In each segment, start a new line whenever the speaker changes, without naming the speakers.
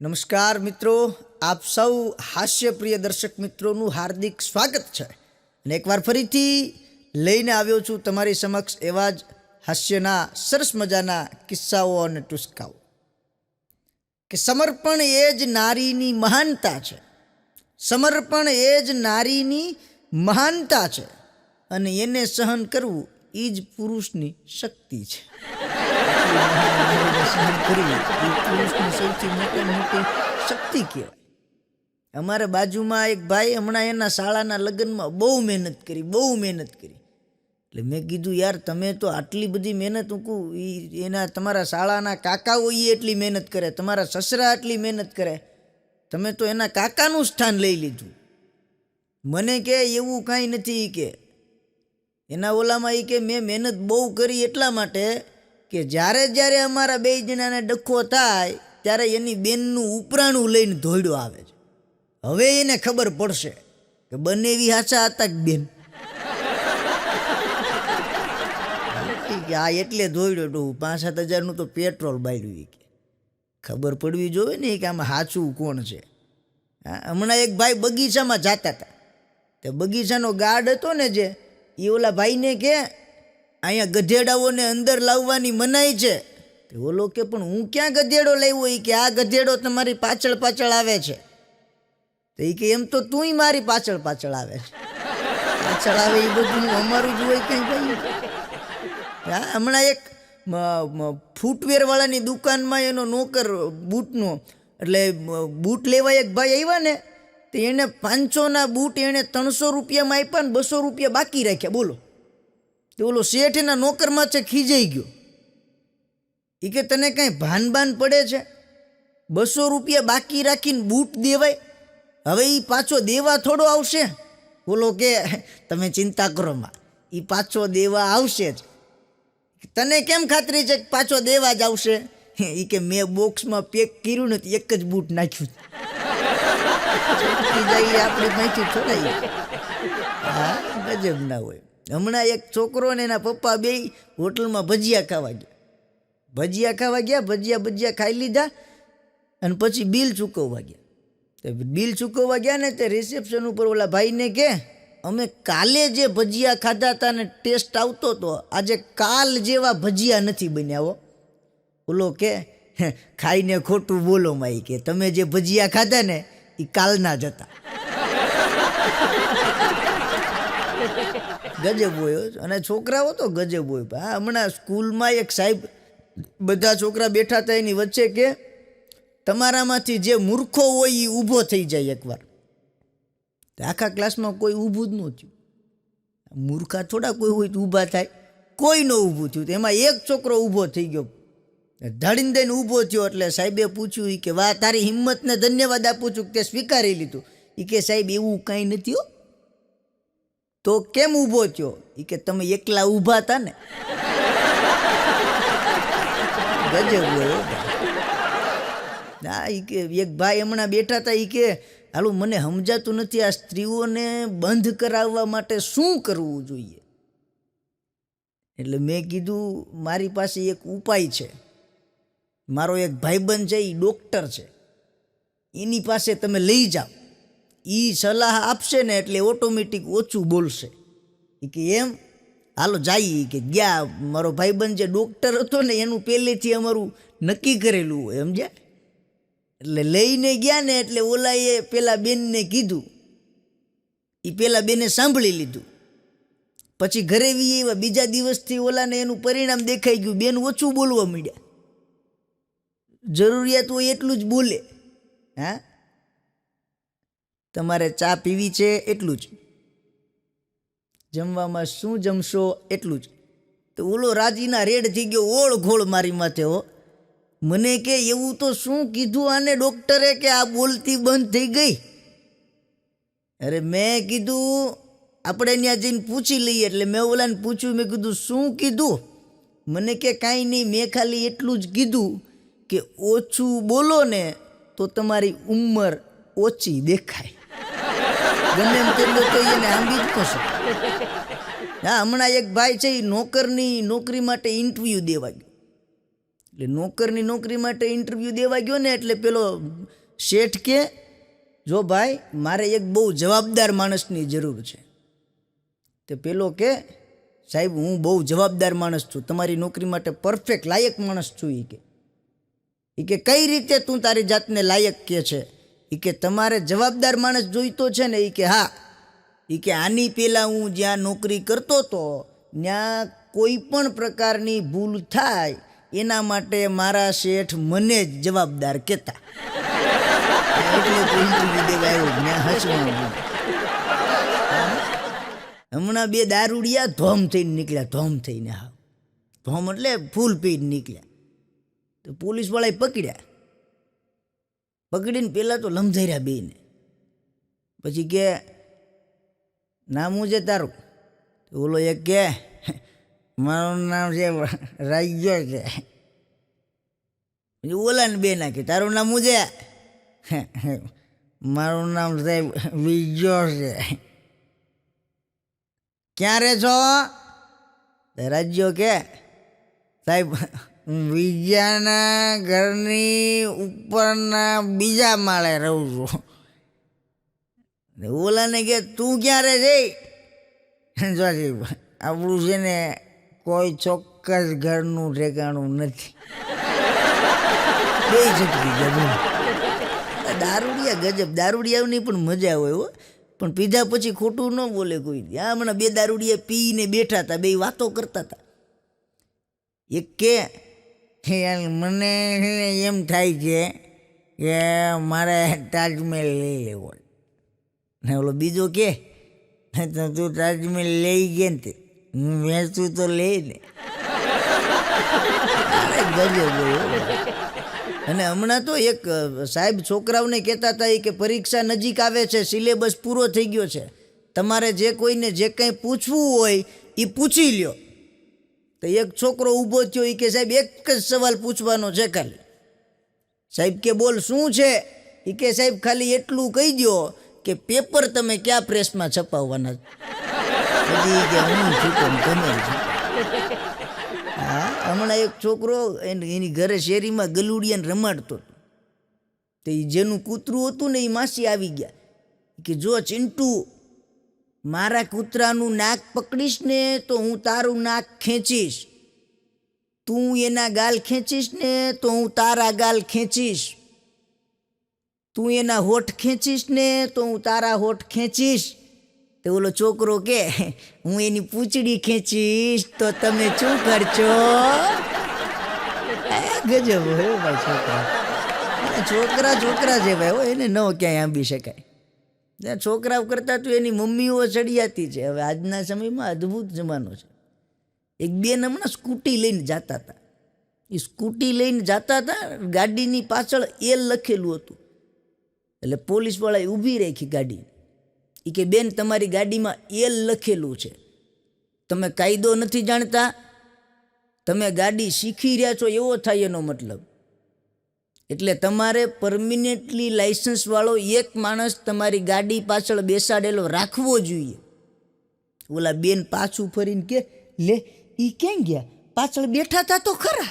નમસ્કાર મિત્રો, આપ સૌ હાસ્યપ્રિય દર્શક મિત્રોનું હાર્દિક સ્વાગત છે અને એકવાર ફરીથી લઈને આવ્યો છું તમારી સમક્ષ એવા જ હાસ્યના સરસ મજાના કિસ્સાઓ અને ટુસ્કાઓ કે સમર્પણ એ જ નારીની મહાનતા છે. સમર્પણ એ જ નારીની મહાનતા છે અને એને સહન કરવું એ જ પુરુષની શક્તિ છે. સહન કરવી એ પુરુષની સૌથી મોટી શક્તિ કહેવાય. અમારા બાજુમાં એક ભાઈ હમણાં એના શાળાના લગ્નમાં બહુ મહેનત કરી. એટલે મેં કીધું યાર તમે તો આટલી બધી મહેનત એના તમારા શાળાના કાકાઓ એ એટલી મહેનત કરે, તમારા સસરા આટલી મહેનત કરે, તમે તો એના કાકાનું સ્થાન લઈ લીધું. મને કે એવું કાંઈ નથી કે એના ઓલામાં એ કે મેં મહેનત બહુ કરી એટલા માટે કે જ્યારે અમારા બે જણાને ડખો થાય ત્યારે એની બેનનું ઉપરાણું લઈને ધોયડો આવે છે. હવે એને ખબર પડશે કે બંને એવી હાચા હતા કે બેન. આ એટલે ધોયડો ડોહું 5-7 હજારનું તો પેટ્રોલ બાળ્યું. કે ખબર પડવી જોઈએ ને કે આમાં સાચું કોણ છે. હમણાં એક ભાઈ બગીચામાં જતા હતા, તે બગીચાનો ગાર્ડ હતો ને જે એ ઓલા ભાઈને કે અહીંયા ગધેડાઓને અંદર લાવવાની મનાઈ છે. તે ઓલો કે પણ હું ક્યાં ગધેડો લાવ્યો? એ કે આ ગધેડો તમારી પાછળ આવે છે. તો એ કે એમ તો તુંય મારી પાછળ આવે છે. પાછળ આવે એ બધું અમારું જ હોય કંઈ ભાઈ. હમણાં એક ફૂટવેરવાળાની દુકાનમાં એનો નોકર બૂટનો એટલે બૂટ લેવા એક ભાઈ આવ્યા ને, તો એને 500ના બૂટ એણે 300 રૂપિયામાં આપ્યા ને 200 રૂપિયા બાકી રાખ્યા. બોલો. તો ઓલો શેઠ એના નોકરમાં છે ખીજાઈ ગયો. એ કે તને કાંઈ ભાન પડે છે? 200 રૂપિયા બાકી રાખીને બૂટ દેવાય? હવે એ પાછો દેવા થોડો આવશે? બોલો કે તમે ચિંતા કરો માં, એ પાછો દેવા આવશે જ. તને કેમ ખાતરી છે કે પાછો દેવા જ આવશે? એ કે મેં બોક્સમાં પેક કર્યું ને એક જ બૂટ નાખ્યું. આપણી માહિતી છોડાઈ. હા, ગજબ ના હોય. હમણાં એક છોકરો ને એના પપ્પા બે હોટલમાં ભજીયા ખાવા ગયા. ભજીયા ખાઈ લીધા અને પછી બિલ ચૂકવવા ગયા ને તે રિસેપ્શન ઉપર ઓલા ભાઈને કે અમે કાલે જે ભજીયા ખાધા હતા ને ટેસ્ટ આવતો હતો, આજે કાલ જેવા ભજીયા નથી બન્યા હો. ઓલો કે ખાઈને ખોટું બોલો માઈ, કે તમે જે ભજીયા ખાધા ને એ કાલના જ હતા. ગજબ હોય. અને છોકરાઓ તો ગજબ હોય. હા, હમણાં સ્કૂલમાં એક સાહેબ બધા છોકરા બેઠા હતા, એની વચ્ચે કે તમારામાંથી જે મૂર્ખો હોય એ ઊભો થઈ જાય એકવાર. આખા ક્લાસમાં કોઈ ઊભું જ ન થયું. મૂર્ખા થોડા કોઈ હોય તો ઊભા થાય? કોઈ ન ઊભું થયું. એમાં એક છોકરો ઊભો થઈ ગયો, ધડીને દઈને ઊભો થયો. એટલે સાહેબે પૂછ્યું કે વાહ, તારી હિંમતને ધન્યવાદ આપું છું કે તે સ્વીકારી લીધું. એ કે સાહેબ એવું કાંઈ નથી હો. તો કેમ ઊભો થયો? એ કે તમે એકલા ઊભા હતા ને. ગજબ હોય. હા, એ કે એક ભાઈ હમણાં બેઠા હતા, એ કે હાલો મને સમજાતું નથી આ સ્ત્રીઓને બંધ કરાવવા માટે શું કરવું જોઈએ. એટલે મેં કીધું મારી પાસે એક ઉપાય છે. મારો એક ભાઈબંધ છે, એ ડૉક્ટર છે, એની પાસે તમે લઈ જાઓ. એ સલાહ આપશે ને એટલે ઓટોમેટિક ઓછું બોલશે. એ કે એમ, હાલો જઈએ. કે ગયા. મારો ભાઈબંધ જે ડૉક્ટર હતો ને એનું પહેલેથી અમારું નક્કી કરેલું હોય, સમજ્યા? એટલે લઈને ગયા ને એટલે ઓલાએ પેલા બેનને કીધું, એ પેલા બેને સાંભળી લીધું. પછી ઘરે એવા બીજા દિવસથી ઓલાને એનું પરિણામ દેખાઈ ગયું. બેન ઓછું બોલવા માંડ્યા. જરૂરિયાત હોય એટલું જ બોલે. હા, તમારે ચા પીવી છે એટલું જ, જમવામાં શું જમશો એટલું જ. તો ઓલો રાજીના રેડ થઈ ગયો, ઓળ ઘોળ મારી માથે હો. મને કે એવું તો શું કીધું આને ડૉક્ટરે કે આ બોલતી બંધ થઈ ગઈ? અરે મેં કીધું આપણે ત્યાં જઈને પૂછી લઈએ. એટલે મેં ઓલાને પૂછ્યું, મેં કીધું શું કીધું? મને કે કાંઈ નહીં, મેં ખાલી એટલું જ કીધું કે ઓછું બોલો ને તો તમારી ઉંમર ઓછી દેખાય. ગમે એમ તેટલો તો એને આંબી જ કહો. હા, હમણાં એક ભાઈ છે, એ નોકરી માટે ઇન્ટરવ્યૂ દેવા ગયો. એટલે નોકરની નોકરી માટે ઇન્ટરવ્યૂ દેવા ગયો ને એટલે પેલો શેઠ કે જો ભાઈ મારે એક બહુ જવાબદાર માણસની જરૂર છે. તે પેલો કે સાહેબ હું બહુ જવાબદાર માણસ છું, તમારી નોકરી માટે પરફેક્ટ લાયક માણસ છું. એ કે કઈ રીતે તું તારી જાતને લાયક કે છે? એ કે તમારે જવાબદાર માણસ જોઈતો છે ને? એ કે હા. એ કે આની પહેલાં હું જ્યાં નોકરી કરતો હતો ત્યાં કોઈ પણ પ્રકારની ભૂલ થાય એના માટે મારા શેઠ મને જ જવાબદાર કહેતા. એટલે તો ઇન્ટરવ્યૂ દેવા આવ્યો, ત્યાં હસવાનું. હમણાં બે દારૂડિયા ધોમ થઈને નીકળ્યા, ધોમ થઈને. હા, ધોમ એટલે ફૂલ પીને નીકળ્યા. તો પોલીસવાળાએ પકડીને પહેલાં તો લમઝાર્યા બેને. પછી કે નામું છે તારું? તો ઓલો એક કે મારું નામ છે રાજ્યો છે. પછી ઓલાને બે નાખે તારું નામ હું છે? મારું નામ સાહેબ બીજો છે. ક્યાં રહે છો? રાજ્યો કે સાહેબ બીજાના ઘરની ઉપરના બીજા માળે રહું છું. ઓલાને કે તું ક્યાં રહે છે? જો સાહેબ આપણું છે ને કોઈ ચોક્કસ ઘરનું ઠેકાણું નથી. બે છટકી ગયા. દારૂડિયા ગજબ. દારૂડિયાની પણ મજા હોય હો, પણ પીધા પછી ખોટું ન બોલે કોઈ. આ હમણાં બે દારૂડિયા પીને બેઠા હતા, બે વાતો કરતા હતા. એક કે મને એમ થાય છે કે મારે તાજમહેલ લઈ લેવો. ને ઓલો બીજો કે તું તાજમહેલ લઈ ગયા ને હું વેચું તો લઈ ને. ગજબ. અને હમણાં તો એક સાહેબ છોકરાઓને કહેતા હતા કે પરીક્ષા નજીક આવે છે, સિલેબસ પૂરો થઈ ગયો છે, તમારે જે કોઈને જે કંઈ પૂછવું હોય એ પૂછી લ્યો. તો એક છોકરો ઊભો થયો, એ કે સાહેબ એક જ સવાલ પૂછવાનો છે ખાલી. સાહેબ કે બોલ શું છે? એ કે સાહેબ ખાલી એટલું કહી દો કે પેપર તમે કયા પ્રેસમાં છપાવવાના? પછી કે હું છું તમે. હા, હમણાં એક છોકરો એની ઘરે શેરીમાં ગલુડિયાને રમાડતો હતો. તો એ જેનું કૂતરું હતું ને એ માસી આવી ગયા કે જો ચિંટુ મારા કૂતરાનું નાક પકડીશ ને તો હું તારું નાક ખેંચીશ, તું એના ગાલ ખેંચીશ ને તો હું તારા ગાલ ખેંચીશ, તું એના હોઠ ખેંચીશ ને તો હું તારા હોઠ ખેંચીશ. તો ઓલો છોકરો કે હું એની પૂંછડી ખેંચીશ તો તમે શું કરશો? ગજબ હોય ભાઈ છોકરા. છોકરા છે ભાઈ, એને ન ક્યાંય આંબી શકાય. છોકરાઓ કરતાં તો એની મમ્મીઓ ચડિયાતી છે. હવે આજના સમયમાં અદ્ભુત જમાનો છે. એક બેન હમણાં સ્કૂટી લઈને જતા હતા. એ સ્કૂટી લઈને જતા હતા, ગાડીની પાછળ એલ લખેલું હતું. એટલે પોલીસવાળાએ ઊભી રાખી ગાડી. એ કે બેન તમારી ગાડીમાં એલ લખેલું છે, તમે કાયદો નથી જાણતા? તમે ગાડી શીખી રહ્યા છો એવો થાય એનો મતલબ. એટલે તમારે પરમિનેન્ટલી લાઇસન્સવાળો એક માણસ તમારી ગાડી પાછળ બેસાડેલો રાખવો જોઈએ. ઓલા બેન પાછું ફરીને કે લે એ ક્યાં ગયા? પાછળ બેઠા હતા તો ખરા.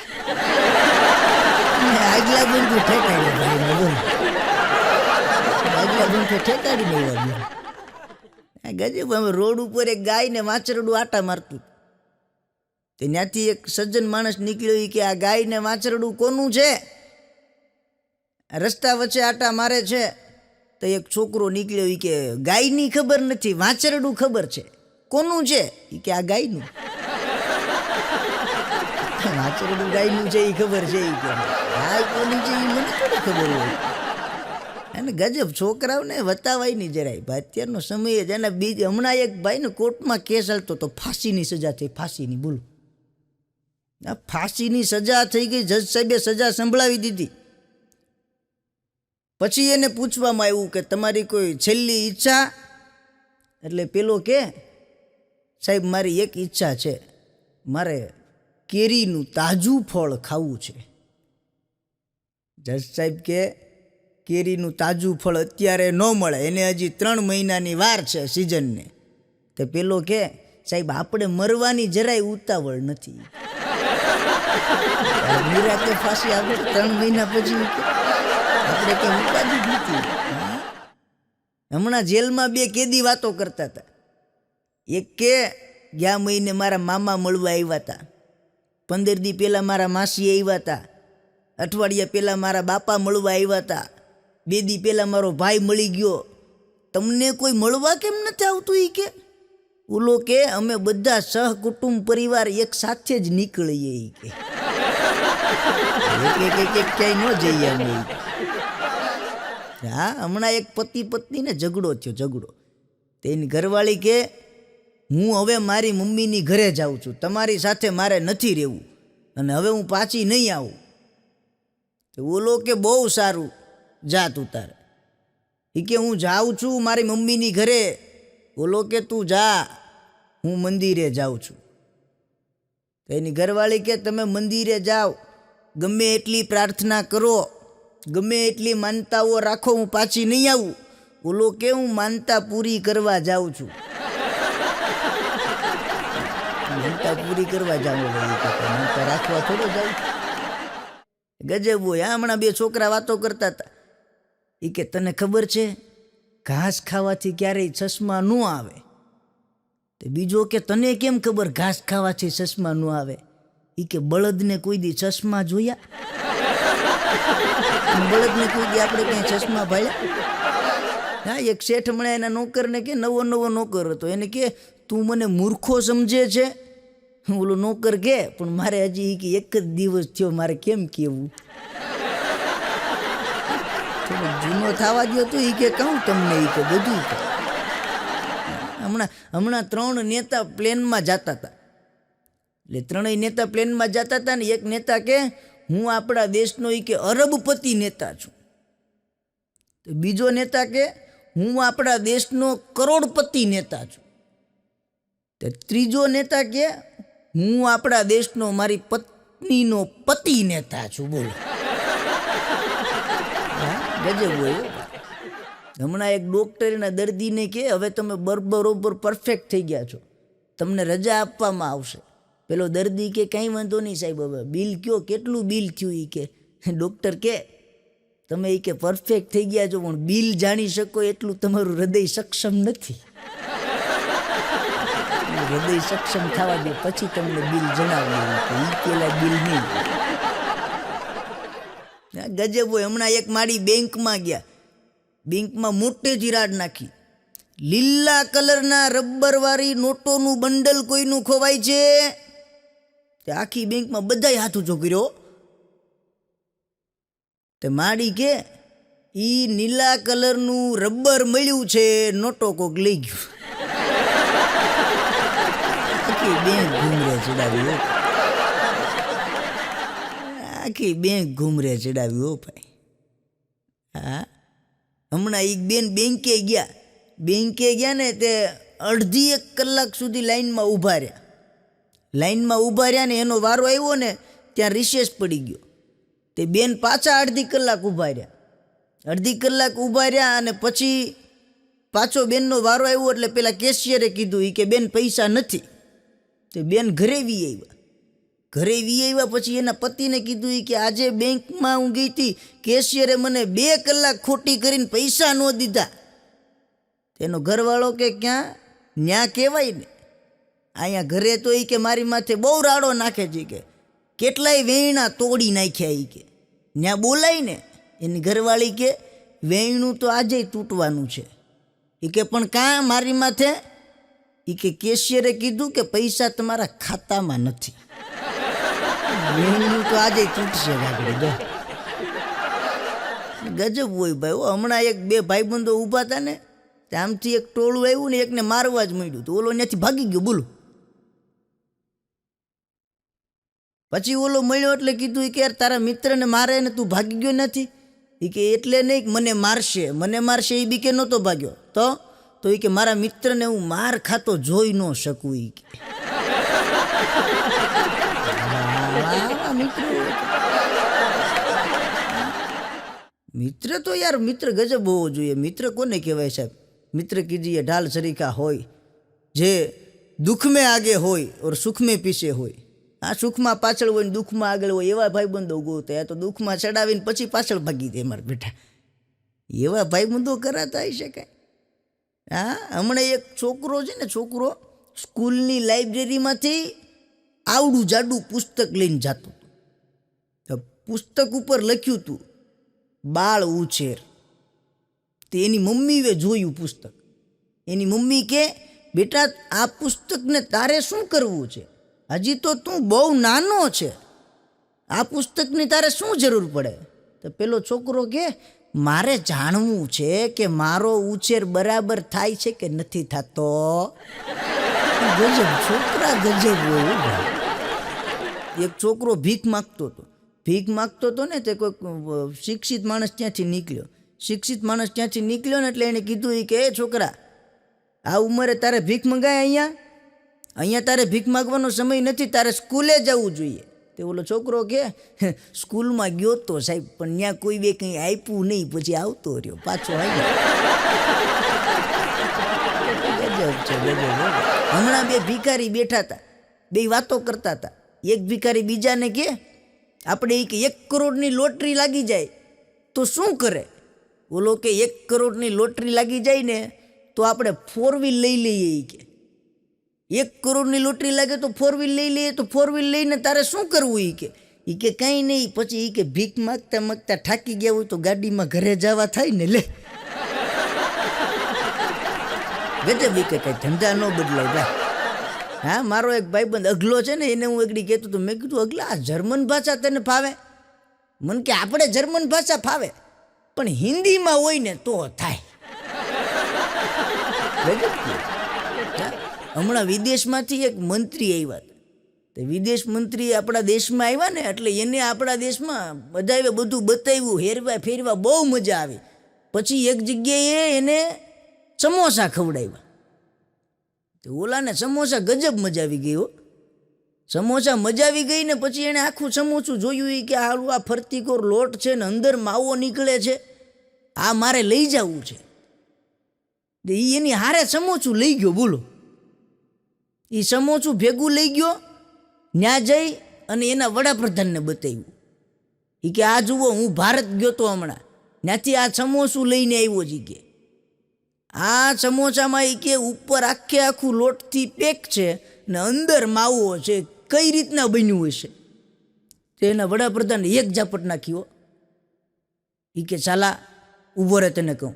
આગલા બંધુ ઠેકાડી, આગલા બંધુ ઠેકાડી નહીં. ગજબ. અમે રોડ ઉપર એક ગાયને વાછરડું આટા મારતું. તે ત્યાંથી એક સજ્જન માણસ નીકળ્યો કે આ ગાયને વાછરડું કોનું છે? રસ્તા વચ્ચે આટા મારે છે. તો એક છોકરો નીકળ્યો કે ગાયની ખબર નથી, વાછરડું ખબર છે. કોનું છે? એ કે આ ગાયનું. વાછરડું ગાયનું છે એ ખબર છે. એ કે ગાય કોની છે એ મને થોડી ખબર હોય. અને ગજબ. છોકરાઓને વતાવાય નહીં જરાય. અત્યારનો સમય જ. એના બીજ હમણાં એક ભાઈને કોર્ટમાં કેસ ચાલતો તો ફાંસીની સજા થઈ. ફાંસીની, બોલો. આ ફાંસીની સજા થઈ ગઈ. જજ સાહેબે સજા સંભળાવી દીધી. પછી એને પૂછવામાં આવ્યું કે તમારી કોઈ છેલ્લી ઈચ્છા? એટલે પેલો કે સાહેબ મારી એક ઈચ્છા છે, મારે કેરીનું તાજું ફળ ખાવું છે. જજ સાહેબ કે કેરીનું તાજું ફળ અત્યારે ન મળે, એને હજી 3 મહિનાની વાર છે સિઝનને. તો પેલો કે સાહેબ આપણે મરવાની જરાય ઉતાવળ નથી. મીરા કે ફાંસી આવે 3 મહિના પછી ઈ કે આપણે કે ઉપાધિ નથી. હમણાં જેલમાં 2 કેદી વાતો કરતા હતા. એક કે ગયા મહિને મારા મામા મળવા આવ્યા હતા, 15 દી પહેલાં મારા માસી આવ્યા હતા, અઠવાડિયા પહેલાં મારા બાપા મળવા આવ્યા હતા, 2 દી પહેલાં મારો ભાઈ મળી ગયો. તમને કોઈ મળવા કેમ નથી આવતું? એ કે ઓલો કે અમે બધા સહકુટુંબ પરિવાર એક સાથે જ નીકળીએ. એ કે એક ક્યાંય ન જઈએ અમે. હા, હમણાં એક પતિ પત્નીને ઝઘડો થયો, ઝઘડો. તેની ઘરવાળી કે હું હવે મારી મમ્મીની ઘરે જાઉં છું, તમારી સાથે મારે નથી રહેવું અને હવે હું પાછી નહીં આવું. ઓલો કે બહુ સારું, જા તું તારે. એ કે હું જાઉં છું મારી મમ્મીની ઘરે. ઓલો કે તું જા, હું મંદિરે જાઉં છું. એની ઘરવાળી કે તમે મંદિરે જાઓ, ગમે એટલી પ્રાર્થના કરો, ગમે એટલી માનતાઓ રાખો, હું પાછી નહીં આવું. ઓલો કે હું માનતા પૂરી કરવા જાઉં છું. માનતા પૂરી કરવા જાઉં, માનતા રાખવા થોડો જાઉં. ગજબ હોય. હમણાં 2 છોકરા વાતો કરતા હતા. એ કે તને ખબર છે ઘાસ ખાવાથી ક્યારેય ચશ્મા ન આવે? તો બીજો કે તને કેમ ખબર ઘાસ ખાવાથી ચશ્મા ન આવે? એ કે બળદને કોઈ દી ચશ્મા જોયા? બળદને કોઈ દી આપણે ક્યાંય ચશ્મા ભાળ્યા? હા, એક શેઠ હમણાં એના નોકરને કે નવો નોકર હતો, એને કે તું મને મૂર્ખો સમજે છે? ઓલો નોકર કે પણ મારે હજી એક જ દિવસ થયો, મારે કેમ કેવું? થોડો જૂનો થવા દો તો એ કે કહું તમને, એ કે બધું. હમણાં 3 નેતા પ્લેનમાં જતા હતા. એટલે 3 નેતા પ્લેનમાં જતા હતા ને એક નેતા કે હું આપણા દેશનો એ કે અરબપતિ નેતા છું. તો બીજો નેતા કે હું આપણા દેશનો કરોડપતિ નેતા છું. તો ત્રીજો નેતા કે હું આપણા દેશનો મારી પત્નીનો પતિ નેતા છું. બોલો, ગજબ હોય. હમણાં એક ડૉક્ટરના દર્દીને કે હવે તમે બરોબર પરફેક્ટ થઈ ગયા છો, તમને રજા આપવામાં આવશે. પેલો દર્દી કે કંઈ વાંધો નહીં સાહેબ, હવે બિલ કયો, કેટલું બિલ થયું? એ કે ડૉક્ટર કે તમે એ કે પરફેક્ટ થઈ ગયા છો પણ બિલ જાણી શકો એટલું તમારું હૃદય સક્ષમ નથી. હૃદય સક્ષમ થવા દે પછી તમને બિલ જણાવવું, એ પેલા બિલ નહીં. ગજબ હોય. હમણાં એક મારી બેંકમાં ગયા, બેંકમાં મોટેથી રાડ નાખી. લીલા કલરના રબરવાળી નોટોનું બંડલ કોઈનું ખોવાય છે. તે આખી બેંકમાં બધાય હાથ ઊંચો કર્યો. તે માડી કે ઈ નીલા કલરનું રબર મળ્યું છે, નોટો કોક લઈ ગયું. આખી બેંક ઘૂમરે ચડાવી, આખી બેંક ઘૂમરે ચડાવી. હો ભાઈ. હા, હમણાં એક બેન બેંકે ગયા ને તે 1.5 કલાક સુધી લાઈનમાં ઊભા રહ્યા ને એનો વારો આવ્યો ને ત્યાં રિસેસ પડી ગયો. તે બેન પાછા 1.5 કલાક ઊભા રહ્યા અને પછી પાછો બેનનો વારો આવ્યો એટલે પેલા કેશિયરે કીધું એ કે બેન પૈસા નથી. તે બેન ઘરે વી આવ્યા પછી એના પતિને કીધું એ કે આજે બેંકમાં હું ગઈ હતી, કેશિયરે મને 2 કલાક ખોટી કરીને પૈસા ન દીધા. તેનો ઘરવાળો કે ક્યાં ન્યા કહેવાય ને, અહીંયા ઘરે તો એ કે મારી માથે બહુ રાડો નાખે છે, કે કેટલાય વેણના તોડી નાખ્યા. એ કે ન્યા બોલાય ને. એની ઘરવાળી કે વેણનું તો આજે તૂટવાનું છે. એ કે પણ કાં મારી માથે? એ કે કેશિયરે કીધું કે પૈસા તમારા ખાતામાં નથી. વેણનું તો આજે તૂટશે. ગજબ હોય ભાઈ. હમણાં 2 ભાઈબંધો ઊભા હતા ને, આમથી એક ટોળું આવ્યું ને એકને મારવા જ માંડ્યું, તો ઓલો ત્યાંથી ભાગી ગયો. બોલો. પછી ઓલો મળ્યો એટલે કીધું કે યાર તારા મિત્રને મારે ને તું ભાગી ગયો નથી? એ કે એટલે નહીં, મને મારશે એ બીકે નહોતો ભાગ્યો. તો એ કે મારા મિત્રને હું માર ખાતો જોઈ ન શકું. એ કે મિત્ર તો યાર મિત્ર ગજબ હોવો જોઈએ. મિત્ર કોને કહેવાય સાહેબ? મિત્ર કીજીએ ઢાલ સરીખા હોય, જે દુઃખ में आगे હોય और सुख में पीछे હોય. આ સુખમાં પાછળ હોય ને દુઃખમાં આગળ હોય એવા ભાઈબંધો ગોતે. આ તો દુઃખમાં ચડાવીને પછી પાછળ ભાગી દે મારા બેટા. એવા ભાઈબંધો કરાતા આવી શકાય? હા, હમણાં એક છોકરો છે ને, છોકરો સ્કૂલની લાઇબ્રેરીમાંથી આવડું જાડું પુસ્તક લઈને જતો હતો. પુસ્તક ઉપર લખ્યું હતું બાળ ઉછેર. તે એની મમ્મીએ જોયું પુસ્તક. એની મમ્મી કે, બેટા આ પુસ્તકને તારે શું કરવું છે? હજી તો તું બહુ નાનો છે, આ પુસ્તકની તારે શું જરૂર પડે? તો પેલો છોકરો કે, મારે જાણવું છે કે મારો ઉછેર બરાબર થાય છે કે નથી થતો. ગજબ છોકરા, ગજબ હોય. એક છોકરો ભીખ માગતો હતો ને, તે કોઈક શિક્ષિત માણસ ત્યાંથી નીકળ્યો ને એટલે એને કીધું કે, એ છોકરા, આ ઉંમરે તારે ભીખ મંગાય? અહીંયા તારે ભીખ માગવાનો સમય નથી, તારે સ્કૂલે જવું જોઈએ. તે ઓલો છોકરો કે, સ્કૂલમાં ગયો તો સાહેબ, પણ ત્યાં કોઈ બે કંઈ આપ્યું નહીં, પછી આવતો રહ્યો પાછો. ગજબ છે, ગજબ. હમણાં બે ભિખારી બેઠા હતા, બે વાતો કરતા હતા. એક ભિખારી બીજાને કે, આપણે 1 કરોડની લોટરી લાગી જાય તો શું કરે? ઓલો કે, 1 કરોડની લોટરી લાગી જાય ને તો આપણે 4 વ્હીલ લઈ લઈએ. કે 1 કરોડની લોટરી લાગે તો 4 વ્હીલ લઈ લઈએ. તો 4 વ્હીલ લઈને તારે શું કરવું? એ કે કંઈ નહીં. પછી કે ભીખ માગતા માગતા થાકી ગયા હોય તો ગાડીમાં ઘરે જવા થાય ને. લે ગજબ. કે કંઈ ધંધા ન બદલાય ભાઈ. હા, મારો એક ભાઈબંધ અગલો છે ને, એને હું એકડી કહેતો હતો, મેં કીધું, અગલા આ જર્મન ભાષા તને ફાવે? મને કે, આપણે જર્મન ભાષા ફાવે પણ હિન્દીમાં હોય ને તો થાય. હમણાં વિદેશમાંથી એક મંત્રી આવ્યા હતા. તે વિદેશ મંત્રી આપણા દેશમાં આવ્યા ને, એટલે એને આપણા દેશમાં બધાએ બધું બતાવ્યું, હેરવા ફેરવા બહુ મજા આવી. પછી એક જગ્યાએ એને સમોસા ખવડાવ્યા. તો ઓલાને સમોસા ગજબ મજા આવી ગઈ. સમોસા મજા આવી ગઈ ને પછી એણે આખું સમોસું જોયું કે હાલું આ ફરતીકોર લોટ છે ને અંદર માવો નીકળે છે, આ મારે લઈ જવું છે. એની હારે સમોસું લઈ ગયો. બોલો, એ સમોસું ભેગું લઈ ગયો, ત્યાં જઈ અને એના વડાપ્રધાનને બતાવ્યું. એ કે, આ જુઓ, હું ભારત ગયો તો હમણાં, ત્યાંથી આ સમોસું લઈને આવ્યો છે. કે આ સમોસામાં એ કે ઉપર આખું લોટથી પેક છે ને અંદર માવો છે, કઈ રીતના બન્યું હશે? તો એના વડાપ્રધાને એક ઝાપટ નાખ્યો. એ કે, ચાલા ઊભો રહે, તને કહું.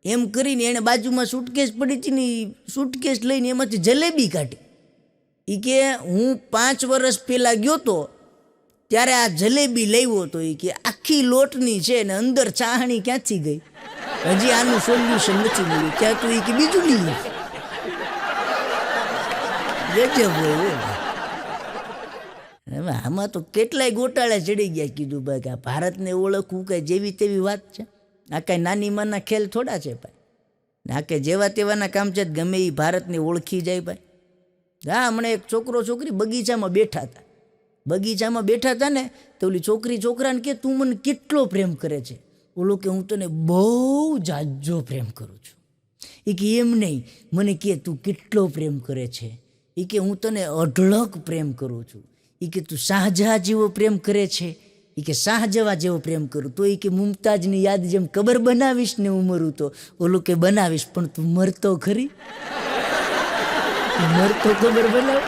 એમ કરીને એણે બાજુમાં સૂટકેસ પડી હતી ને, સૂટકેસ લઈને એમાંથી જલેબી કાઢી. એ કે, હું 5 વર્ષ પહેલાં ગયો તો ત્યારે આ જલેબી લાવ્યો હતો. એ કે આખી લોટની છે ને અંદર ચાહણી ક્યાંથી ગઈ? હજી આનું સોલ્યુશન નથી મળ્યું. ત્યાં તો એ કે બીજું લઈએ. ગજબ હોય. હવે આમાં તો કેટલાય ગોટાળા ચડી ગયા. કીધું ભાઈ કે આ ભારતને ઓળખવું કાંઈ જેવી તેવી વાત છે? આ કાંઈ નાની માના ખેલ થોડા છે ભાઈ. આ કે જેવા તેવાના કામ છે, ગમે એ ભારતને ઓળખી જાય ભાઈ. હા, હમણાં એક છોકરો છોકરી બગીચામાં બેઠા હતા ને, તો ઓલી છોકરી છોકરાને કે, તું મને કેટલો પ્રેમ કરે છે? ઓલો કે, હું તને બહુ જાજો પ્રેમ કરું છું. એ કે, એમ નહીં, મને કે તું કેટલો પ્રેમ કરે છે? એ કે, હું તને અઢળક પ્રેમ કરું છું. એ કે, તું શાહજહાં જેવો પ્રેમ કરે છે? એ કે, શાહજહાં જેવો પ્રેમ કરું. તો એ કે, મુમતાજની યાદ જેમ કબર બનાવીશ ને હું મરું તો? ઓલું કે, બનાવીશ, પણ તું મરતો ખરી? મરતો ખબર બનાવ.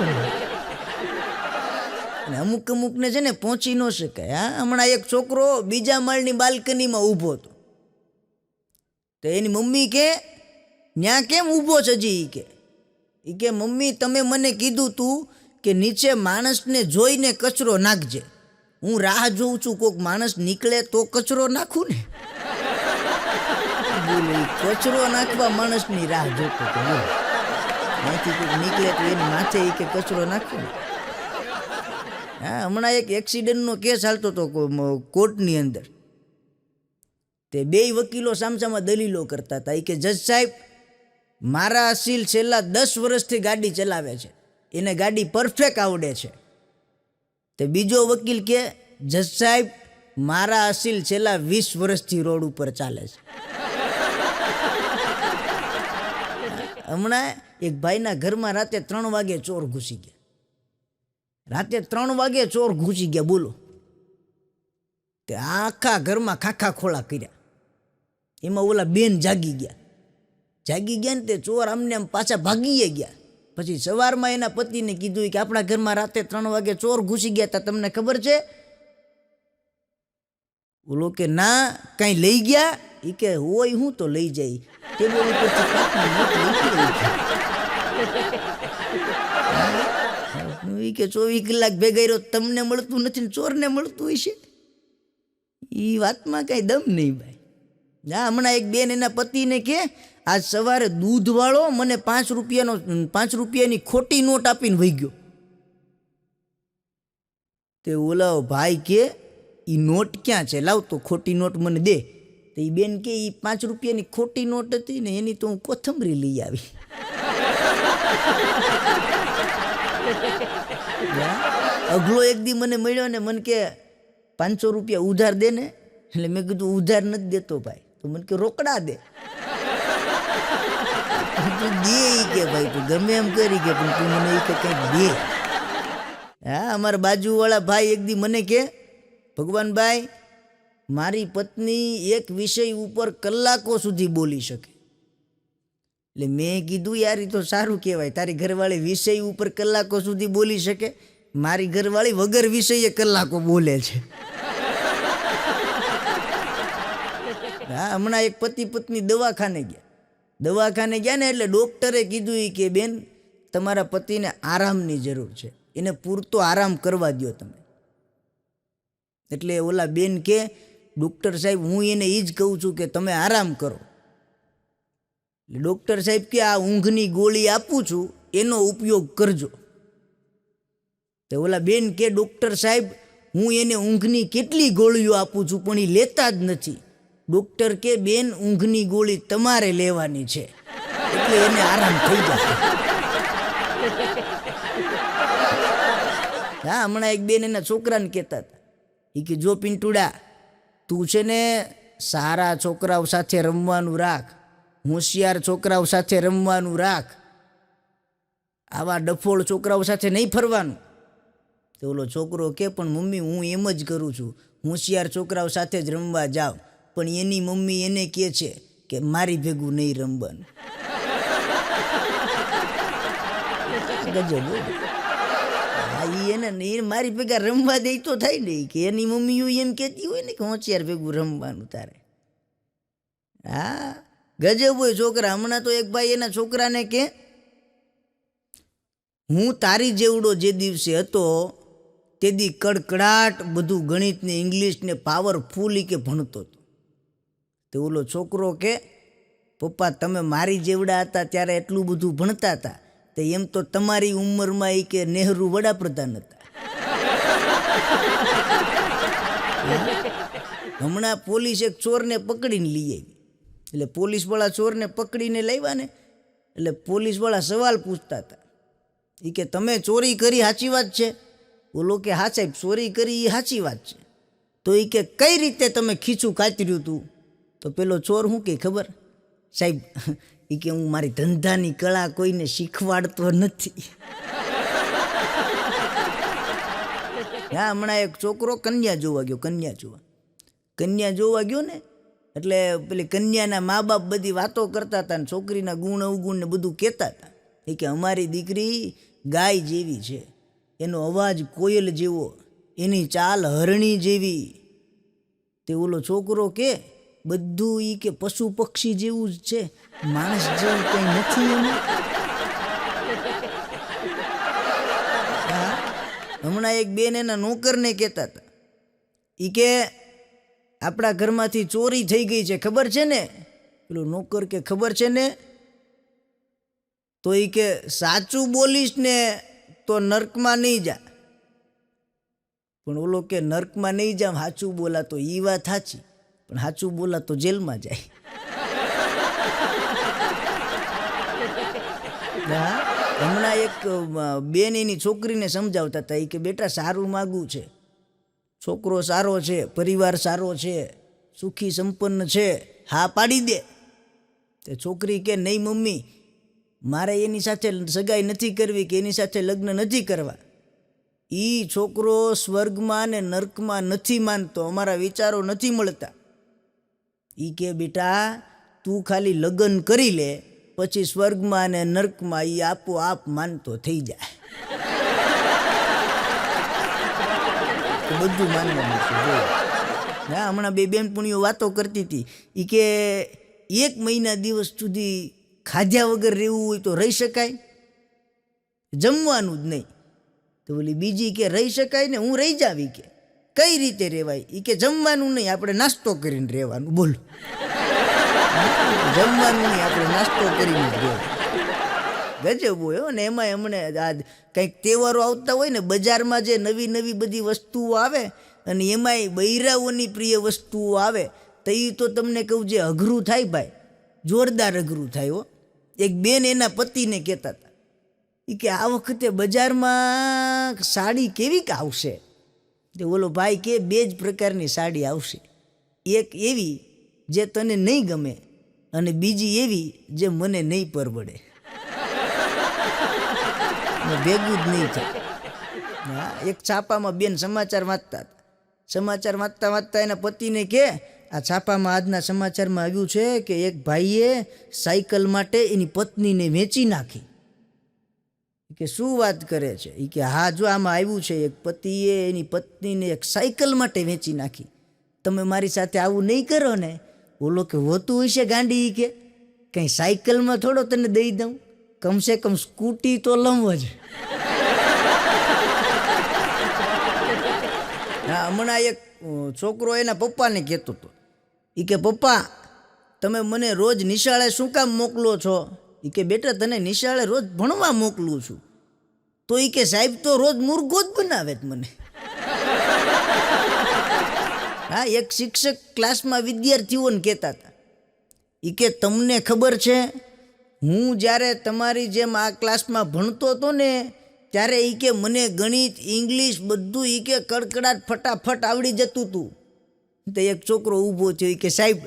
અમુકને છે ને પહોંચી ન શકાય. હા, હમણાં એક છોકરો બીજા માળની બાલ્કનીમાં ઊભો હતો. તો એની મમ્મી કે, ન્યા કેમ ઊભો છે હજી? એ કે, મમ્મી, તમે મને કીધું તું કે નીચે માણસને જોઈને કચરો નાખજે. હું રાહ જોઉં છું, કોઈક માણસ નીકળે તો કચરો નાખું ને. કચરો નાખવા માણસની રાહ જોતો હતો. અહીંથી કોઈક નીકળે તો એની માથે એ કે કચરો નાખું ને. હા, હમણાં એક એક્સિડન્ટનો કેસ હાલતો હતો કોર્ટની અંદર. તે 2 વકીલો સામસામા દલીલો કરતા હતા. એ કે, જજ સાહેબ, મારા અસીલ છેલ્લા 10 વર્ષથી ગાડી ચલાવે છે, એને ગાડી પરફેક્ટ આવડે છે. તે બીજો વકીલ કે, જજ સાહેબ, મારા અસીલ છેલ્લા 20 વર્ષથી રોડ ઉપર ચાલે છે. હમણાં એક ભાઈના ઘરમાં રાતે 3 વાગે ચોર ઘૂસી ગયા. રાતે 3 વાગે ચોર ઘૂસી ગયા, બોલો. તે આખા ઘરમાં ખાખા ખોળા કર્યા. એમાં ઓલા બેન જાગી ગયા ને તે ચોર આમને આમ પાછા ભાગીએ ગયા. પછી સવારમાં એના પતિને કીધું કે આપણા ઘરમાં રાતે 3 વાગે ચોર ઘૂસી ગયા હતા, તમને ખબર છે? બોલો કે ના, કઈ લઈ ગયા? એ કે હોય હું તો લઈ જાય. ટેબલ ઉપરથી કાચની નોટ લઈ ગઈ. કે 24 કલાક ભેગા રહ્યો, તમને મળતું નથી ને ચોરને મળતું હોય છે. એ વાતમાં કઈ દમ નહીં ભાઈ. હા, હમણાં એક બેન એના પતિને કે આજ સવારે દૂધવાળો મને 5 રૂપિયાની ખોટી નોટ આપીને વહી ગયો. તે ઓલા ભાઈ કે એ નોટ ક્યાં છે, લાવ તો ખોટી નોટ મને દે. તો એ બેન કે એ 5 રૂપિયાની ખોટી નોટ હતી ને એની તો હું કોથમરી લઈ આવી. અઘલો એક દી મને મળ્યો ને મને કે 500 રૂપિયા ઉધાર દે ને. એટલે મેં કીધું ઉધાર નથી દેતો ભાઈ. તો મને કે રોકડા દે. તું દે કે ભાઈ, તું ગમે એમ કરી કે પણ તું મને એ કે કંઈક દે. હા, અમારા બાજુવાળા ભાઈ એક દી મને કે ભગવાનભાઈ, મારી પત્ની એક વિષય ઉપર કલાકો સુધી બોલી શકે. એટલે મેં કીધું યાર એ તો સારું કહેવાય, તારી ઘરવાળી વિષય ઉપર કલાકો સુધી બોલી શકે. મારી ઘરવાળી વગર વિષયે કલાકો બોલે છે. હા, હમણાં એક પતિ પત્ની દવાખાને ગયા ને એટલે ડૉક્ટરે કીધું કે બેન તમારા પતિને આરામની જરૂર છે, એને પૂરતો આરામ કરવા દો તમે. એટલે ઓલા બેન કે ડૉક્ટર સાહેબ હું એને એ જ કહું છું કે તમે આરામ કરો. એટલે ડૉક્ટર સાહેબ કે આ ઊંઘની ગોળી આપું છું એનો ઉપયોગ કરજો. તો ઓલા બેન કે ડૉક્ટર સાહેબ હું એને ઊંઘની કેટલી ગોળીઓ આપું છું પણ એ લેતા જ નથી. ડૉક્ટર કે બેન ઊંઘની ગોળી તમારે લેવાની છે, એટલે એને આરામ થઈ જાય. હા, હમણાં એક બેન એના છોકરાને કહેતા હતા એ કે જો પિન્ટુડા, તું છે ને સારા છોકરાઓ સાથે રમવાનું રાખ, હોશિયાર છોકરાઓ સાથે રમવાનું રાખ, આવા ડફોળ છોકરાઓ સાથે નહીં ફરવાનું. તો ઓલો છોકરો કે પણ મમ્મી હું એમ જ કરું છું, હોશિયાર છોકરાઓ સાથે જ રમવા જાઉં, પણ એની મમ્મી એને કહે છે કે મારી ભેગું નહીં રમવાનું. ગજબ. એને મારી ભેગા રમવા દે તો થાય નહીં કે એની મમ્મી એમ કહેતી હોય ને કે હોશિયાર ભેગું રમવાનું તારે. હા, ગજબ હોય છોકરા. હમણાં તો એક ભાઈ એના છોકરાને કે હું તારી જેવડો જે દિવસે હતો તે દી કડકડાટ બધું ગણિત ને ઇંગ્લિશ ને પાવરફુલ કે ભણતો હતો. તો ઓલો છોકરો કે પપ્પા તમે મારી જેવડા હતા ત્યારે એટલું બધું ભણતા હતા, તો એમ તો તમારી ઉંમરમાં એ કે નહેરુ વડાપ્રધાન હતા. હમણાં પોલીસ એક ચોરને પકડીને લઈ આવી. એટલે પોલીસવાળા ચોરને પકડીને લાવ્યા ને એટલે પોલીસવાળા સવાલ પૂછતા હતા એ કે તમે ચોરી કરી સાચી વાત છે? બોલો કે હા સાહેબ ચોરી કરી એ સાચી વાત છે. તો એ કે કઈ રીતે તમે ખીચું કાતર્યું હતું? તો પેલો ચોર શું કે ખબર સાહેબ, એ કે હું મારી ધંધાની કળા કોઈને શીખવાડતો નથી. હા, હમણાં એક છોકરો કન્યા જોવા ગયો ને એટલે પેલી કન્યાના મા બાપ બધી વાતો કરતા હતા ને છોકરીના ગુણ અવગુણ ને બધું કહેતા હતા. એ કે અમારી દીકરી ગાય જેવી છે, એનો અવાજ કોયલ જેવો, એની ચાલ હરણી જેવી. તે ઓલો છોકરો કે બધું એ કે પશુ પક્ષી જેવું જ છે, માણસ જેવું કંઈ નથી એનું. હમણાં એક બેન એના નોકરને કહેતા હતા એ કે આપણા ઘરમાંથી ચોરી થઈ ગઈ છે, ખબર છે ને? પેલો નોકર કે ખબર છે ને? તો એ કે સાચું બોલીશ ને તો નર્કમાં નહીં જા. પણ ઓલો કે નર્કમાં નહીં જામ સાચું બોલા તો એ વાત સાચી, પણ સાચું બોલા તો જેલમાં જાય. હમણાં એક બેન એની છોકરીને સમજાવતા હતા કે બેટા સારું માગવું છે, છોકરો સારો છે, પરિવાર સારો છે, સુખી સંપન્ન છે, હા પાડી દે. તે છોકરી કે નહીં મમ્મી, મારે એની સાથે સગાઈ નથી કરવી કે એની સાથે લગ્ન નથી કરવા. ઈ છોકરો સ્વર્ગમાં ને નર્કમાં નથી માનતો, અમારા વિચારો નથી મળતા. ઈ કે બેટા તું ખાલી લગ્ન કરી લે, પછી સ્વર્ગમાં ને નર્કમાં ઈ આપોઆપ માનતો થઈ જાય. બધું માનવાનું છે. હા, હમણાં બે બેનપણીઓ વાતો કરતી હતી. ઈ કે 1 મહિના દિવસ સુધી ખાધ્યા વગર રહેવું હોય તો રહી શકાય? જમવાનું જ નહીં. તો ઓલી બીજી કે રહી શકાય ને, હું રહી જાવી. કે કઈ રીતે રહેવાય? એ કે જમવાનું નહીં, આપણે નાસ્તો કરીને રહેવાનું. બોલો, જમવાનું નહીં, આપણે નાસ્તો કરીને જ રહેવાનું. ગજબ હોય. ને એમાં એમણે આ કંઈક તહેવારો આવતા હોય ને, બજારમાં જે નવી નવી બધી વસ્તુઓ આવે, અને એમાંય બૈરાઓની પ્રિય વસ્તુઓ આવે, તો એ તો તમને કહું જે અઘરું થાય ભાઈ, જોરદાર અઘરું થાય. હો, એક બેન એના પતિને કહેતા હતા એ કે આ વખતે બજારમાં સાડી કેવીક આવશે? તો ઓલો ભાઈ કે 2 જ પ્રકારની સાડી આવશે. એક એવી જે તને નહીં ગમે, અને બીજી એવી જે મને નહીં પરવડે. ભેગું જ નહીં થાય. હા, એક છાપામાં બેન સમાચાર વાંચતા હતા. સમાચાર વાંચતા વાંચતા એના પતિને કે આ છાપામાં આજના સમાચારમાં આવ્યું છે કે એક ભાઈએ સાયકલ માટે એની પત્નીને વેચી નાખી. કે શું વાત કરે છે? એ કે હા, જો આમાં આવ્યું છે એક પતિએ એની પત્નીને એક સાયકલ માટે વેચી નાખી. તમે મારી સાથે આવું નહીં કરો ને. ઓલો કે હોતું હશે ગાંડી. કે કંઈ સાયકલમાં થોડો તને દઈ દઉં, કમસે કમ સ્કૂટી તો લઉં જ. હા, હમણાં એક છોકરો એના પપ્પાને કહેતો હતો. એ કે પપ્પા તમે મને રોજ નિશાળે શું કામ મોકલો છો? એ કે બેટા તને નિશાળે રોજ ભણવા મોકલું છું. તો એ કે સાહેબ તો રોજ મુર્ગો જ બનાવે જ મને. હા, એક શિક્ષક ક્લાસમાં વિદ્યાર્થીઓને કહેતા હતા. એ કે તમને ખબર છે, હું જ્યારે તમારી જેમ આ ક્લાસમાં ભણતો હતો ને, ત્યારે એ કે મને ગણિત, ઇંગ્લિશ બધું એ કે કડકડાટ ફટાફટ આવડી જતું હતું. તો એક છોકરો ઊભો થયો. કે સાહેબ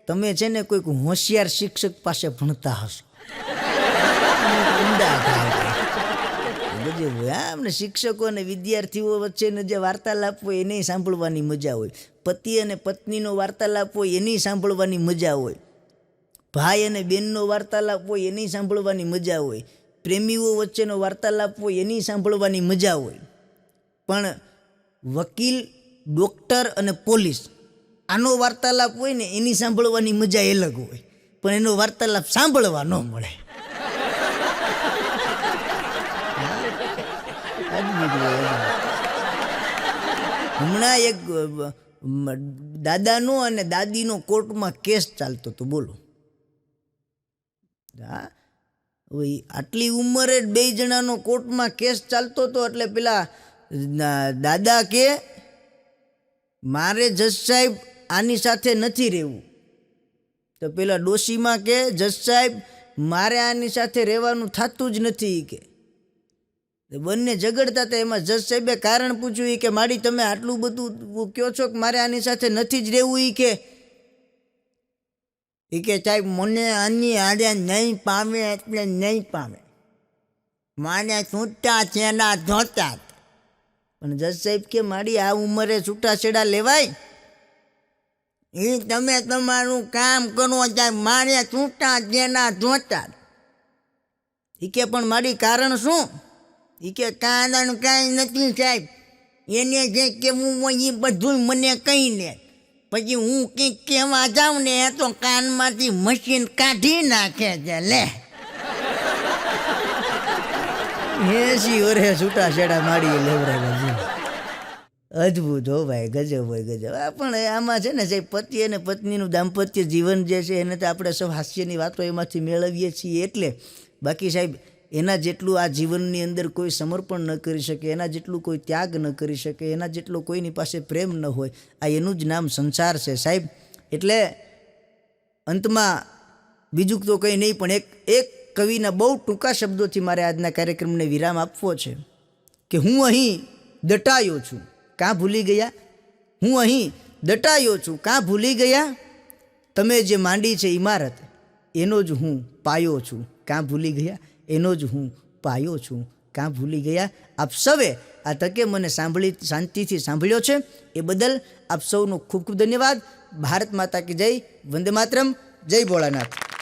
તમે છે ને કોઈક હોશિયાર શિક્ષક પાસે ભણતા હશો. અમને શિક્ષકો અને વિદ્યાર્થીઓ વચ્ચેનો જે વાર્તાલાપ હોય એની સાંભળવાની મજા હોય. પતિ અને પત્નીનો વાર્તાલાપ હોય એની સાંભળવાની મજા હોય. ભાઈ અને બહેનનો વાર્તાલાપ હોય એની સાંભળવાની મજા હોય. પ્રેમીઓ વચ્ચેનો વાર્તાલાપ હોય એની સાંભળવાની મજા હોય. પણ વકીલ, ડૉક્ટર અને પોલીસ આનો વાર્તાલાપ હોય ને એની સાંભળવાની મજા અલગ હોય. પણ એનો વાર્તાલાપ સાંભળવા ન મળે. હમણાં એક દાદાનો અને દાદીનો કોર્ટમાં કેસ ચાલતો હતો. બોલો, હા, આટલી ઉંમરે 2 જણાનો કોર્ટમાં કેસ ચાલતો હતો. એટલે પેલા દાદા કે મારે જજ સાહેબ આની સાથે નથી રહેવું. તો પેલા ડોશીમાં કે જજ સાહેબ મારે આની સાથે રહેવાનું થતું જ નથી. કે બંને ઝઘડતા હતા. એમાં જજ સાહેબે કારણ પૂછ્યું. કે માડી તમે આટલું બધું કહો છો કે મારે આની સાથે નથી જ રહેવું. કે સાહેબ મને આની આડે નહીં પામે એટલે નહીં પામે, મારે છૂટા છેડા જોતા. પણ જજ સાહેબ કે માડી આ ઉંમરે છૂટાછેડા લેવાય? એ તમે તમારું કામ કરો સાહેબ, મારે છૂટા છેડા જોતા. કે પણ માડી કારણ શું? કે કારણ કાંઈ નથી સાહેબ, એને જે કહેવું હોય એ બધું મને કહી લે. પછી હું કંઈક કહેવા જાઉં ને એ તો કાનમાંથી મશીન કાઢી નાખે છે. લે 80 વર્ષે છૂટાછેડા માડી લેવડાવ્યા. અદ્ભુત હો ભાઈ, ગજબ હોય ગજબ. પણ આમાં છે ને સાહેબ પતિ અને પત્નીનું દાંપત્ય જીવન જે છે એને તો આપણે સૌ હાસ્યની વાતો એમાંથી મેળવીએ છીએ. એટલે બાકી સાહેબ એના જેટલું આ જીવનની અંદર કોઈ સમર્પણ ન કરી શકે, એના જેટલું કોઈ ત્યાગ ન કરી શકે, એના જેટલો કોઈની પાસે પ્રેમ ન હોય, આ એનું જ નામ સંસાર છે સાહેબ. એટલે અંતમાં બીજું તો કંઈ નહીં, પણ એક કવિના બહુ ટૂંકા શબ્દોથી મારે આજના કાર્યક્રમને વિરામ આપવો છે. કે હું અહીં દટાયો છું, કાં ભૂલી ગયા? હું અહીં દટાયો છું, કાં ભૂલી ગયા? તમે જે માંડી છે ઇમારત, એનો જ હું પાયો છું, કાં ભૂલી ગયા? એનો જ હું પાયો છું, કાં ભૂલી ગયા? આપ સવે આ તકે મને શાંતિથી સાંભળ્યો છે એ બદલ આપ સૌનો ખૂબ ખૂબ ધન્યવાદ. ભારત માતા કી જય. વંદે માતરમ. જય ભોળાનાથ.